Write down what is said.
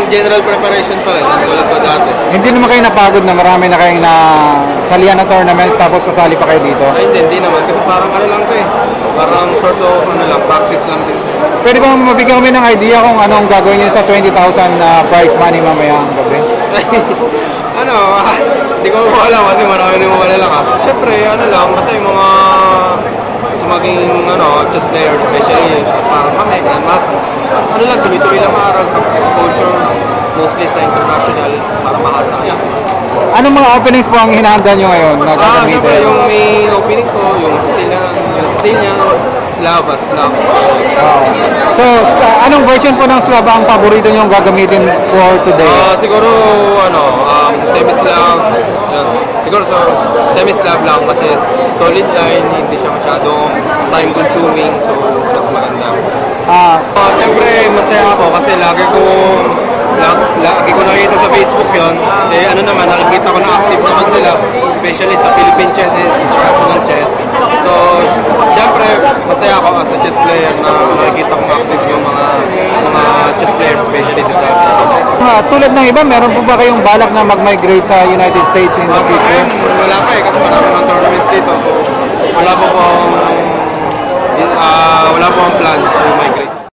general preparation pa rin, tulad pa dati. Hindi naman kayo napagod na marami na kayong salihan na tournaments tapos sasali pa kayo dito? Ay, hindi naman. Kasi parang ano lang to eh. Parang sort of, practice lang din. Pwede ba mabigyan kami ng idea kung anong gagawin niyo sa 20,000 prize money mamaya ang gabi? Hindi ko alam kasi marami rin mo malalakas. Siyempre, kasi yung mga gusto maging, chess player, especially parang kami, grandmaster. Tuloy-tuloy lang araw, tapos exposure, mostly sa international, para makasaya. Anong mga openings po ang hinahanda nyo ngayon? Siyempre, yung may opening ko, yung Sicilian, Slavas, Slav. So, anong version po ng Slava ang paborito nyo gagamitin for today? Siguro, semi-Slav. Siguro, semi-Slav lang kasi solid line, hindi siya masyadong time-consuming, so mas maganda. Siyempre, masaya ako kasi lagi ko nakikita sa Facebook yon. Nakikita ko na active naman sila, especially sa Philippine chess and international chess. So, siyempre, masaya ako as a chess player na nakikita ko active yung mga chess players, especially sa Philippines. Tulad ng iba, meron po ba kayong balak na mag-migrate sa United States in the future?